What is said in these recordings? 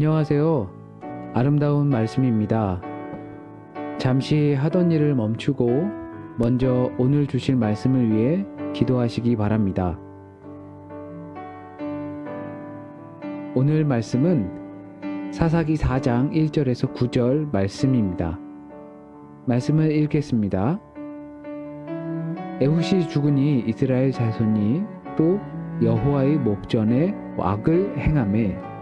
안녕하세요. 아름다운 말씀입니다. 잠시 하던 일을 멈추고 먼저 오늘 주실 말씀을 위해 기도하시기 바랍니다. 오늘 말씀은 사사기 4장 1절에서 9절 말씀입니다. 말씀을 읽겠습니다. 에훗이 죽으니 이스라엘 자손이 또 여호와의 목전에 악을 행하매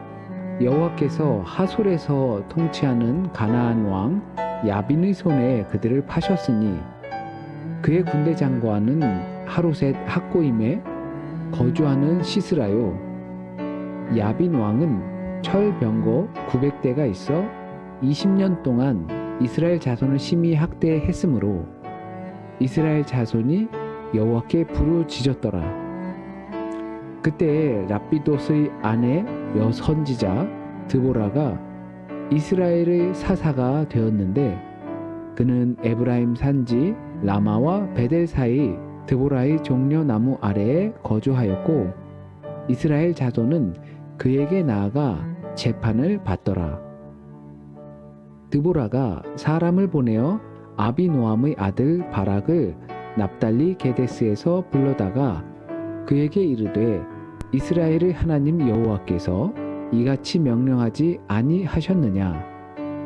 여호와께서 하솔에서 통치하는 가나안 왕 야빈의 손에 그들을 파셨으니 그의 군대 장관은 하루셋 학고임에 거주하는 시스라요. 야빈 왕은 철병거 900대가 있어 20년 동안 이스라엘 자손을 심히 학대했으므로 이스라엘 자손이 여호와께 부르짖었더라. 그때 랍비돗의 아내 여선지자 드보라가 이스라엘의 사사가 되었는데 그는 에브라임 산지 라마와 베델 사이 드보라의 종려나무 아래에 거주하였고 이스라엘 자손은 그에게 나아가 재판을 받더라. 드보라가 사람을 보내어 아비노함의 아들 바락을 납달리 게데스에서 불러다가 그에게 이르되 이스라엘의 하나님 여호와께서 이같이 명령하지 아니하셨느냐?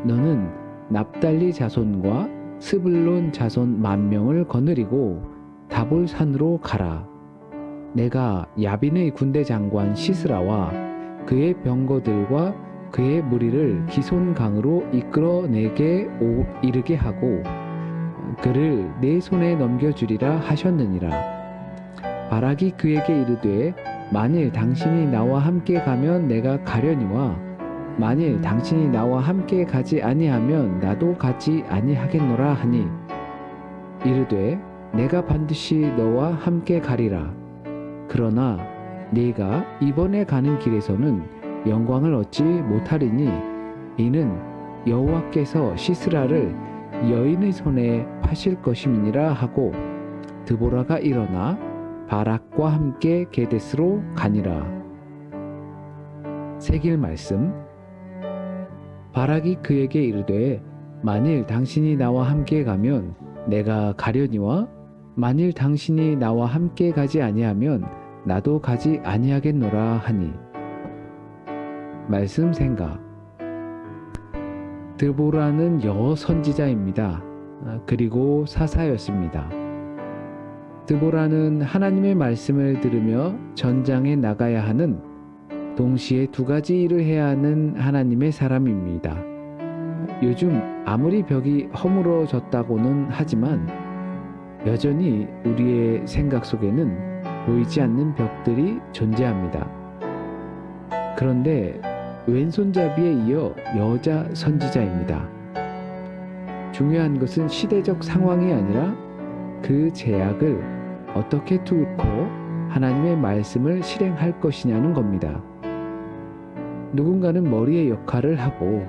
너는 납달리 자손과 스불론 자손 10,000명을 거느리고 다볼산으로 가라. 내가 야빈의 군대 장관 시스라와 그의 병거들과 그의 무리를 기손강으로 이끌어내게 이르게 하고 그를 내 손에 넘겨주리라 하셨느니라. 바락이 그에게 이르되 만일 당신이 나와 함께 가면 내가 가려니와 만일 당신이 나와 함께 가지 아니하면 나도 가지 아니하겠노라 하니 이르되 내가 반드시 너와 함께 가리라. 그러나 네가 이번에 가는 길에서는 영광을 얻지 못하리니 이는 여호와께서 시스라를 여인의 손에 파실 것임이니라 하고 드보라가 일어나 바락과 함께 게데스로 가니라. 새길 말씀. 바락이 그에게 이르되 만일 당신이 나와 함께 가면 내가 가려니와 만일 당신이 나와 함께 가지 아니하면 나도 가지 아니하겠노라 하니. 말씀 생각. 드보라는 여선지자입니다. 그리고 사사였습니다. 드보라는 하나님의 말씀을 들으며 전장에 나가야 하는 동시에 2가지 일을 해야 하는 하나님의 사람입니다. 요즘 아무리 벽이 허물어졌다고는 하지만 여전히 우리의 생각 속에는 보이지 않는 벽들이 존재합니다. 그런데 왼손잡이에 이어 여자 선지자입니다. 중요한 것은 시대적 상황이 아니라 그 제약을 어떻게 뚫고 하나님의 말씀을 실행할 것이냐는 겁니다. 누군가는 머리의 역할을 하고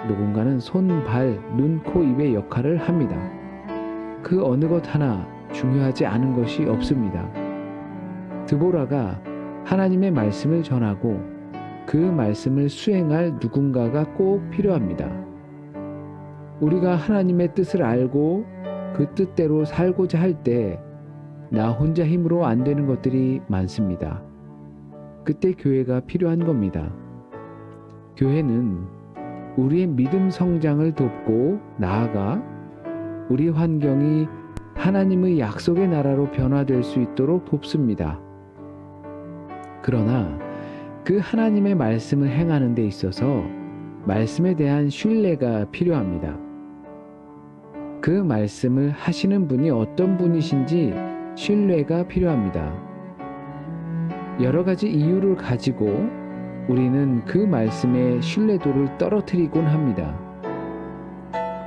누군가는 손, 발, 눈, 코, 입의 역할을 합니다. 그 어느 것 하나 중요하지 않은 것이 없습니다. 드보라가 하나님의 말씀을 전하고 그 말씀을 수행할 누군가가 꼭 필요합니다. 우리가 하나님의 뜻을 알고 그 뜻대로 살고자 할 때 나 혼자 힘으로 안 되는 것들이 많습니다. 그때 교회가 필요한 겁니다. 교회는 우리의 믿음 성장을 돕고 나아가 우리 환경이 하나님의 약속의 나라로 변화될 수 있도록 돕습니다. 그러나 그 하나님의 말씀을 행하는 데 있어서 말씀에 대한 신뢰가 필요합니다. 그 말씀을 하시는 분이 어떤 분이신지 신뢰가 필요합니다. 여러 가지 이유를 가지고 우리는 그 말씀의 신뢰도를 떨어뜨리곤 합니다.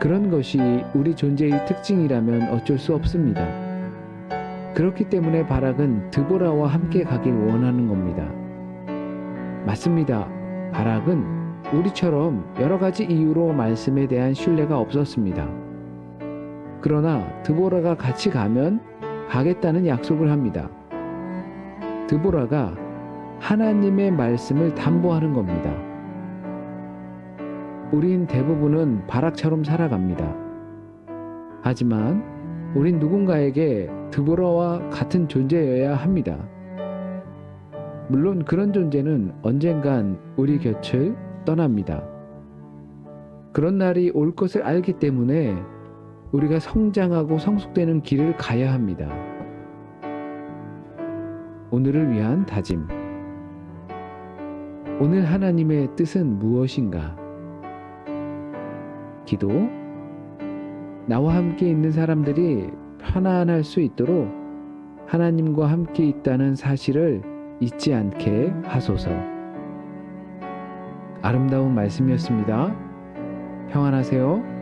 그런 것이 우리 존재의 특징이라면 어쩔 수 없습니다. 그렇기 때문에 바락은 드보라와 함께 가길 원하는 겁니다. 맞습니다. 바락은 우리처럼 여러 가지 이유로 말씀에 대한 신뢰가 없었습니다. 그러나 드보라가 같이 가면 가겠다는 약속을 합니다. 드보라가 하나님의 말씀을 담보하는 겁니다. 우린 대부분은 바락처럼 살아갑니다. 하지만 우린 누군가에게 드보라와 같은 존재여야 합니다. 물론 그런 존재는 언젠간 우리 곁을 떠납니다. 그런 날이 올 것을 알기 때문에 우리가 성장하고 성숙되는 길을 가야 합니다. 오늘을 위한 다짐. 오늘 하나님의 뜻은 무엇인가? 기도. 나와 함께 있는 사람들이 편안할 수 있도록 하나님과 함께 있다는 사실을 잊지 않게 하소서. 아름다운 말씀이었습니다. 평안하세요.